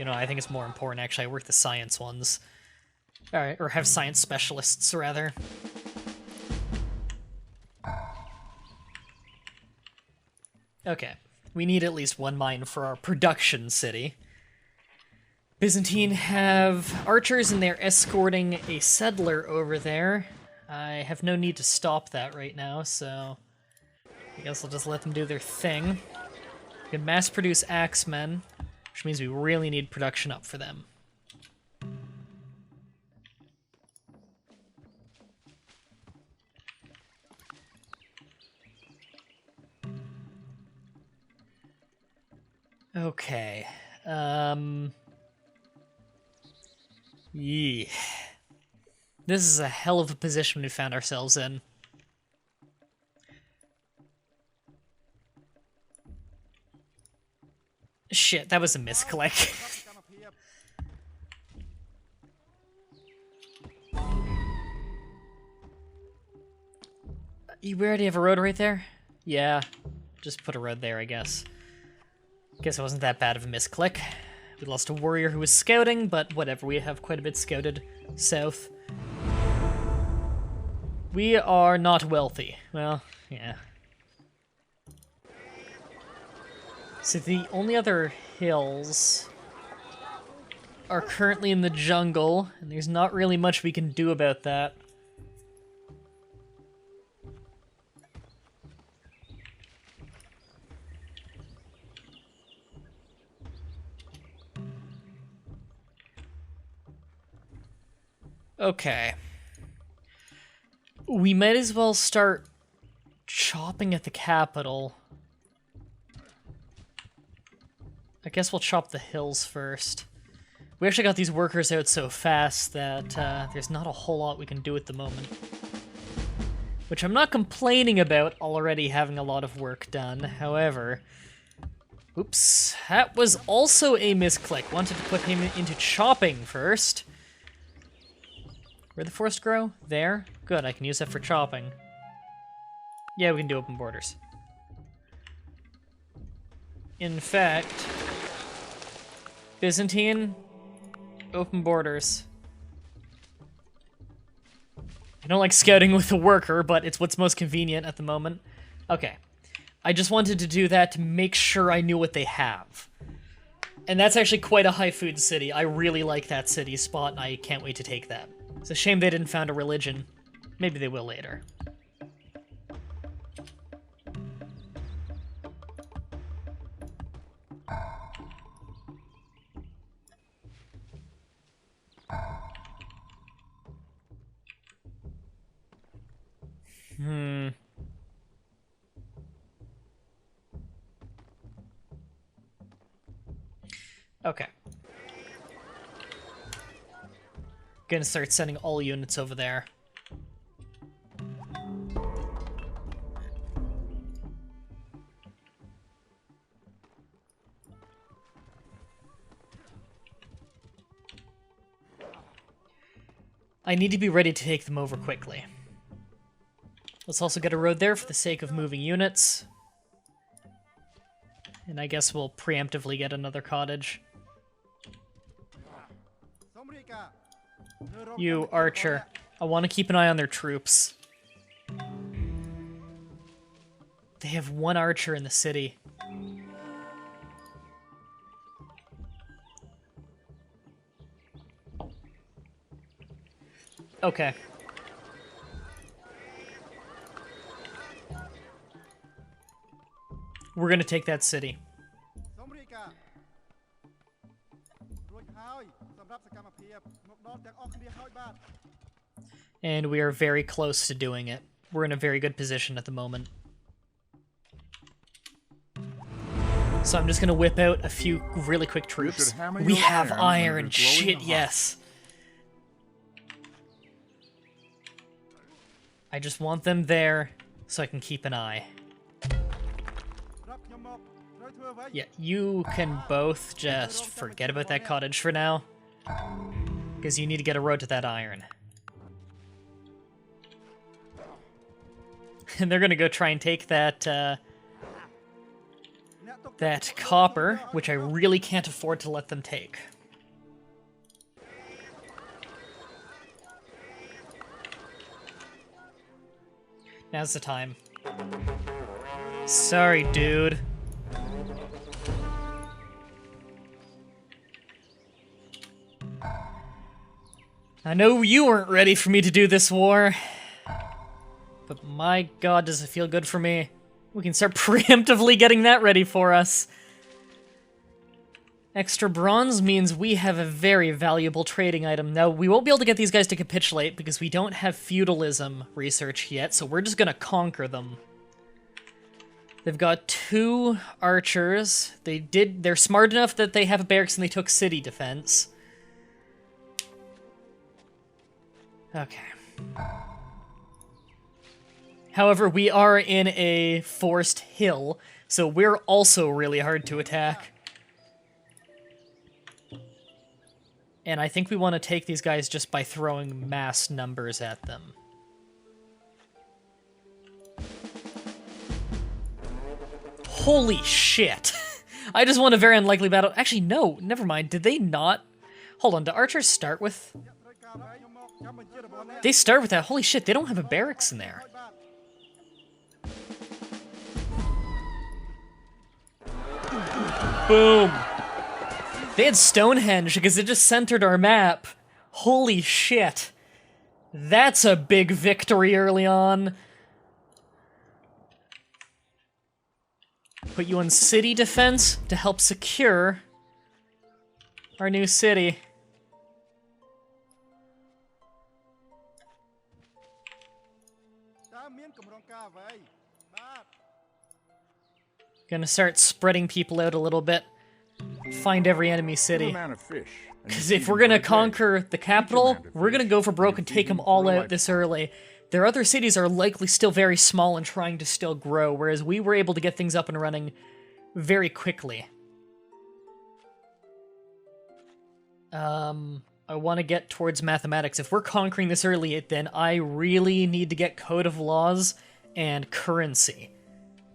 You know, I think it's more important, actually. I work the science ones. Alright, or have science specialists, rather. Okay. We need at least one mine for our production city. Byzantine have archers, and they're escorting a settler over there. I have no need to stop that right now, so I guess I'll just let them do their thing. We can mass-produce axemen, which means we really need production up for them. Okay. Yeah. This is a hell of a position we found ourselves in. Shit, that was a misclick. You already have a road right there? Yeah. Just put a road there, I guess. Guess it wasn't that bad of a misclick. We lost a warrior who was scouting, but whatever, we have quite a bit scouted south. We are not wealthy. Well, yeah. So the only other hills are currently in the jungle, and there's not really much we can do about that. Okay. We might as well start chopping at the capital. I guess we'll chop the hills first. We actually got these workers out so fast that there's not a whole lot we can do at the moment. Which I'm not complaining about already having a lot of work done, however... Oops, that was also a misclick. Wanted to put him into chopping first. Where'd the forest grow? There? Good, I can use that for chopping. Yeah, we can do open borders. In fact, Byzantine, open borders. I don't like scouting with a worker, but it's what's most convenient at the moment. Okay. I just wanted to do that to make sure I knew what they have. And that's actually quite a high food city. I really like that city spot, and I can't wait to take that. It's a shame they didn't found a religion. Maybe they will later. Okay. Gonna start sending all units over there. I need to be ready to take them over quickly. Let's also get a road there for the sake of moving units. And I guess we'll preemptively get another cottage. You, archer. I want to keep an eye on their troops. They have one archer in the city. Okay. We're gonna take that city. And we are very close to doing it. We're in a very good position at the moment. So I'm just gonna whip out a few really quick troops. We have iron. Shit, yes. I just want them there so I can keep an eye. Yeah, you can both just forget about that cottage for now. Because you need to get a road to that iron. And they're gonna go try and take that, that copper, which I really can't afford to let them take. Now's the time. Sorry, dude. I know you weren't ready for me to do this war, but my god, does it feel good for me. We can start preemptively getting that ready for us. Extra bronze means we have a very valuable trading item. Now, we won't be able to get these guys to capitulate because we don't have feudalism research yet, so we're just gonna conquer them. They've got 2 archers. They're smart enough that they have a barracks and they took city defense. Okay. However, we are in a forest hill, so we're also really hard to attack. And I think we want to take these guys just by throwing mass numbers at them. Holy shit! I just won a very unlikely battle. Actually, no, never mind. Did they not? Hold on, do archers start with... They start with that. Holy shit, they don't have a barracks in there. Boom. They had Stonehenge because it just centered our map. Holy shit. That's a big victory early on. Put you on city defense to help secure our new city. Gonna start spreading people out a little bit. Find every enemy city. Because if we're gonna conquer the capital, we're gonna go for broke and take them all out this early. Their other cities are likely still very small and trying to still grow, whereas we were able to get things up and running very quickly. I want to get towards mathematics. If we're conquering this early, then I really need to get Code of Laws and currency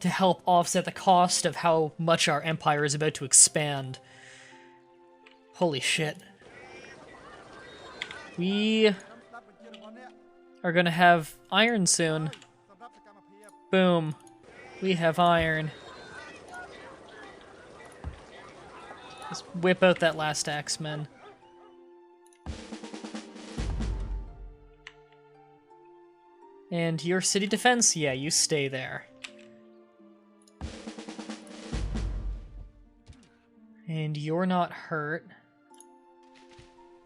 to help offset the cost of how much our empire is about to expand. Holy shit. We are gonna have iron soon. Boom. We have iron. Let's whip out that last axeman. And your city defense? Yeah, you stay there. And you're not hurt.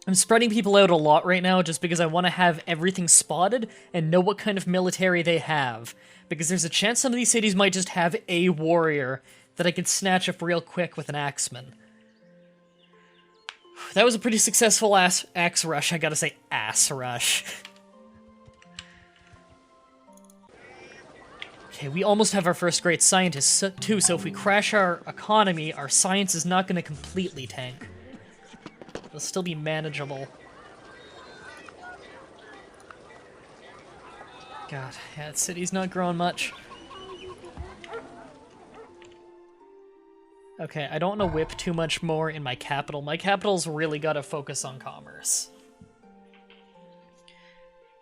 I'm spreading people out a lot right now just because I want to have everything spotted and know what kind of military they have. Because there's a chance some of these cities might just have a warrior that I could snatch up real quick with an axeman. That was a pretty successful axe rush. I gotta say, ass rush. Okay, we almost have our first great scientist, too, so if we crash our economy, our science is not going to completely tank. It'll still be manageable. God, yeah, the city's not growing much. Okay, I don't want to whip too much more in my capital. My capital's really got to focus on commerce.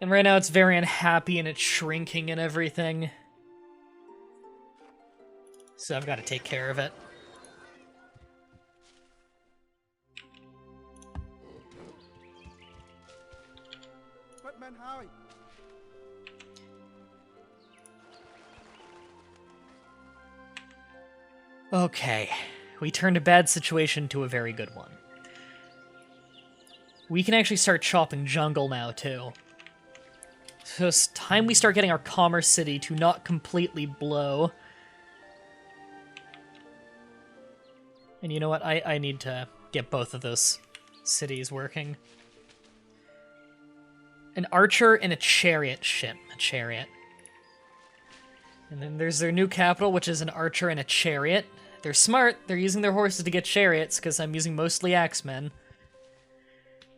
And right now it's very unhappy and it's shrinking and everything. So I've got to take care of it. Okay, we turned a bad situation to a very good one. We can actually start chopping jungle now, too. So it's time we start getting our commerce city to not completely blow. And you know what? I need to get both of those cities working. An archer and a chariot ship. A chariot. And then there's their new capital, which is an archer and a chariot. They're smart. They're using their horses to get chariots, because I'm using mostly axemen.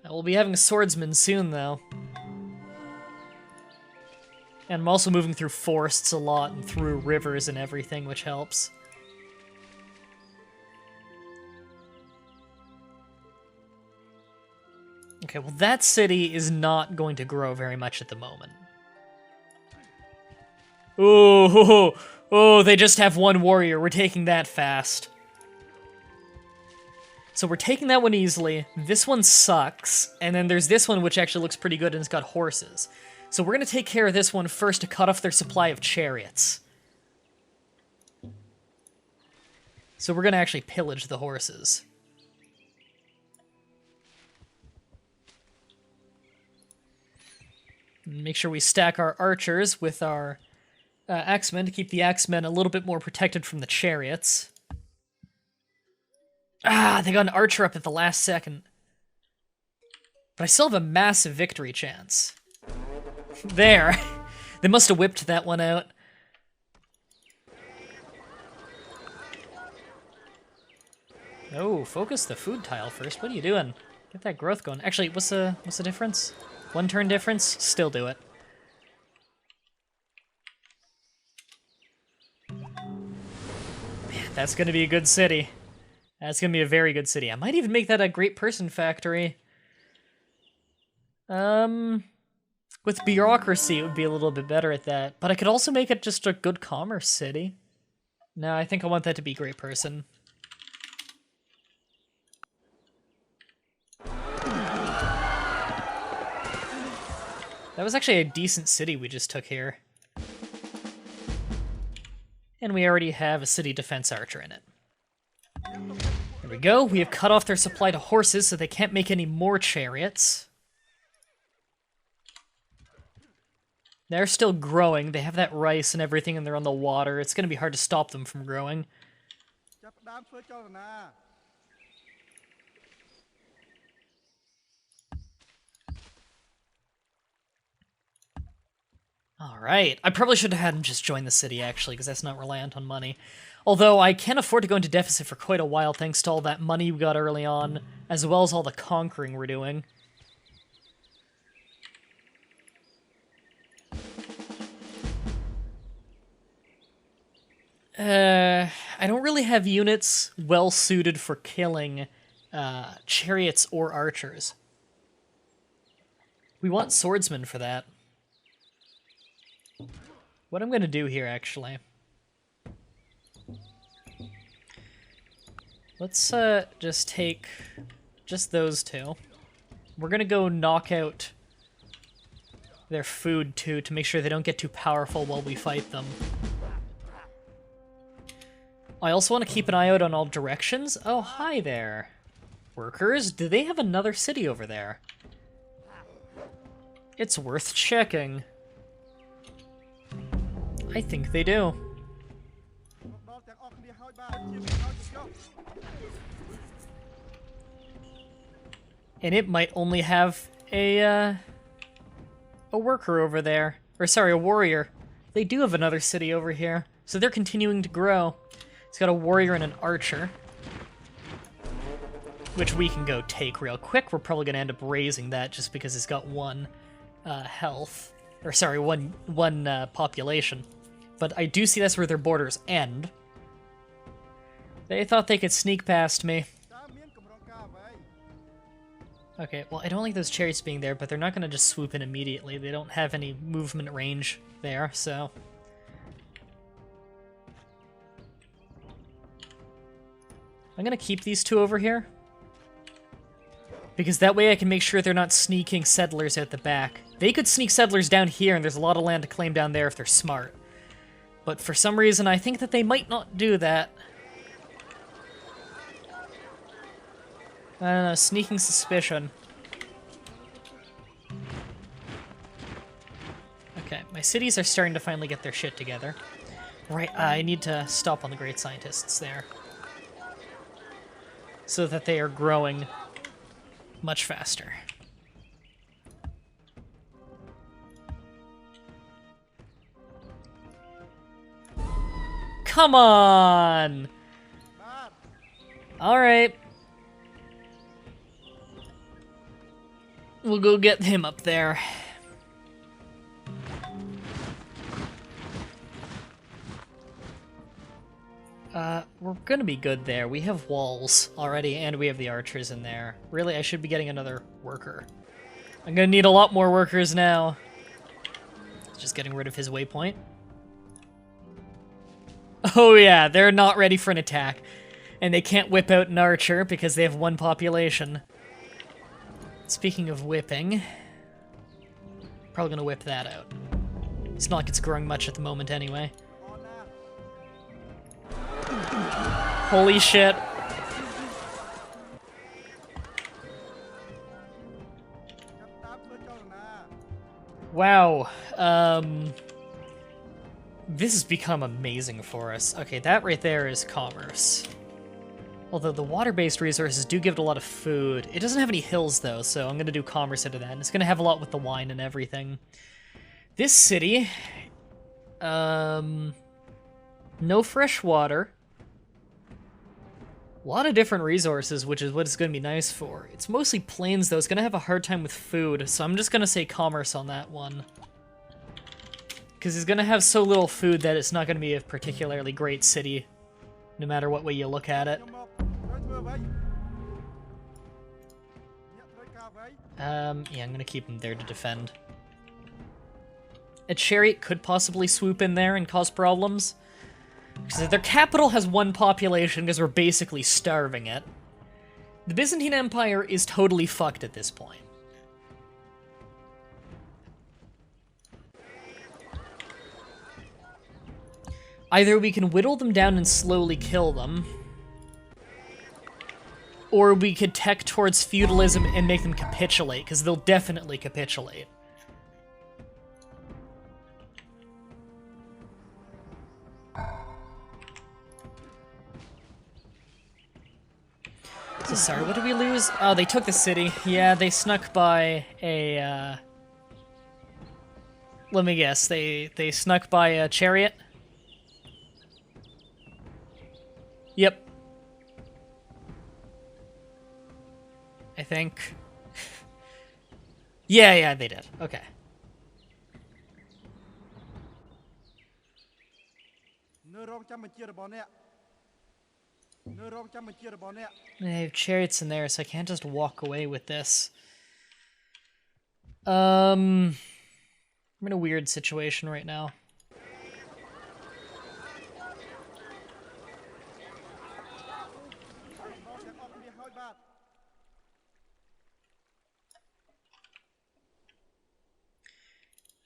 We'll be having a swordsman soon, though. And I'm also moving through forests a lot and through rivers and everything, which helps. Okay, well that city is not going to grow very much at the moment. Oh, they just have one warrior. We're taking that fast. So we're taking that one easily. This one sucks. And then there's this one, which actually looks pretty good, and it's got horses. So we're going to take care of this one first to cut off their supply of chariots. So we're going to actually pillage the horses. Make sure we stack our archers with our axemen to keep the axemen a little bit more protected from the chariots. Ah, they got an archer up at the last second. But I still have a massive victory chance. There. They must have whipped that one out. Oh, focus the food tile first. What are you doing? Get that growth going. Actually, what's the difference? 1 turn difference? Still do it. Man, that's gonna be a good city. That's gonna be a very good city. I might even make that a great person factory. With bureaucracy, it would be a little bit better at that. But I could also make it just a good commerce city. No, I think I want that to be great person. That was actually a decent city we just took here. And we already have a city defense archer in it. There we go. We have cut off their supply to horses so they can't make any more chariots. They're still growing. They have that rice and everything, and they're on the water. It's going to be hard to stop them from growing. Alright. I probably should have had him just join the city, actually, because that's not reliant on money. Although I can't afford to go into deficit for quite a while thanks to all that money we got early on, as well as all the conquering we're doing. I don't really have units well-suited for killing chariots or archers. We want swordsmen for that. What I'm going to do here, actually... Let's just take just those two. We're going to go knock out their food, too, to make sure they don't get too powerful while we fight them. I also want to keep an eye out on all directions. Oh, hi there. Workers, do they have another city over there? It's worth checking. I think they do. And it might only have a worker over there. Or sorry, a warrior. They do have another city over here. So they're continuing to grow. It's got a warrior and an archer. Which we can go take real quick. We're probably going to end up raising that just because it's got one health. Or sorry, one population. But I do see that's where their borders end. They thought they could sneak past me. Okay, well, I don't like those chariots being there, but they're not going to just swoop in immediately. They don't have any movement range there, so... I'm going to keep these two over here. Because that way I can make sure they're not sneaking settlers out the back. They could sneak settlers down here, and there's a lot of land to claim down there if they're smart. But for some reason, I think that they might not do that. I don't know, sneaking suspicion. Okay, my cities are starting to finally get their shit together. Right, I need to stop on the great scientists there. So that they are growing much faster. Come on! Alright. We'll go get him up there. We're gonna be good there. We have walls already, and we have the archers in there. Really, I should be getting another worker. I'm gonna need a lot more workers now. Just getting rid of his waypoint. Oh yeah, they're not ready for an attack. And they can't whip out an archer because they have 1 population. Speaking of whipping, probably gonna whip that out. It's not like it's growing much at the moment anyway. Holy shit. Wow. This has become amazing for us. Okay, that right there is commerce. Although the water-based resources do give it a lot of food. It doesn't have any hills, though, so I'm going to do commerce into that. And it's going to have a lot with the wine and everything. This city... no fresh water. A lot of different resources, which is what it's going to be nice for. It's mostly plains, though. It's going to have a hard time with food, so I'm just going to say commerce on that one. Because it's going to have so little food that it's not going to be a particularly great city, no matter what way you look at it. Yeah, I'm going to keep him there to defend. A chariot could possibly swoop in there and cause problems. Because their capital has 1 population because we're basically starving it. The Byzantine Empire is totally fucked at this point. Either we can whittle them down and slowly kill them, or we could tech towards feudalism and make them capitulate, because they'll definitely capitulate. So sorry, what did we lose? Oh, they took the city. Yeah, they snuck by a, let me guess, they snuck by a chariot? Yep. I think. Yeah, they did. Okay. I have chariots in there, so I can't just walk away with this. I'm in a weird situation right now.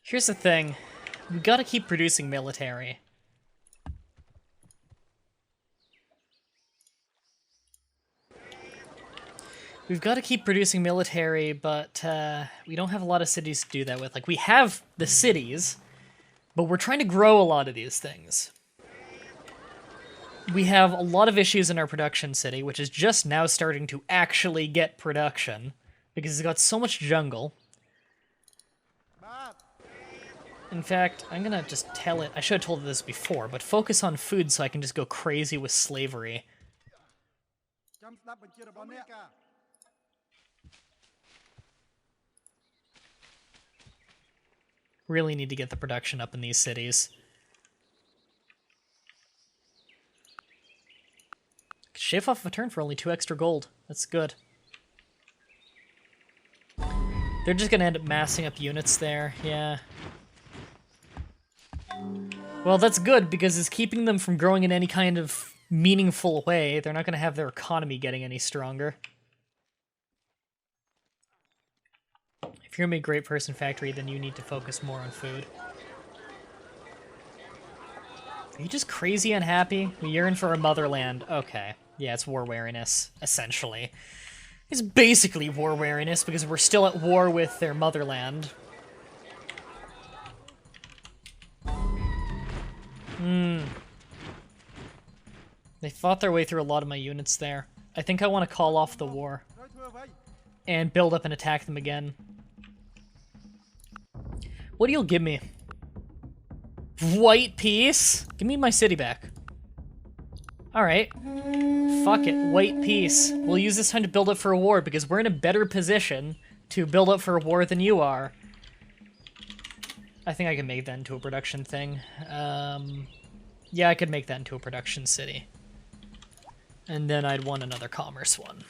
Here's the thing. We gotta keep producing military. We've got to keep producing military, but we don't have a lot of cities to do that with. Like, we have the cities, but we're trying to grow a lot of these things. We have a lot of issues in our production city, which is just now starting to actually get production, because it's got so much jungle. In fact, I'm gonna just tell it, I should have told it this before, but focus on food so I can just go crazy with slavery. Really need to get the production up in these cities. Shave off a turn for only 2 extra gold. That's good. They're just gonna end up massing up units there, yeah. Well, that's good, because it's keeping them from growing in any kind of meaningful way. They're not gonna have their economy getting any stronger. If you're gonna make Great Person Factory, then you need to focus more on food. Are you just crazy unhappy? We yearn for our motherland. Okay. Yeah, it's war weariness, essentially. It's basically war weariness, because we're still at war with their motherland. They fought their way through a lot of my units there. I think I want to call off the war. And build up and attack them again. What do you give me? White peace? Give me my city back. Alright. Fuck it. White peace. We'll use this time to build up for a war, because we're in a better position to build up for a war than you are. I think I can make that into a production thing. Yeah, I could make that into a production city. And then I'd want another commerce one.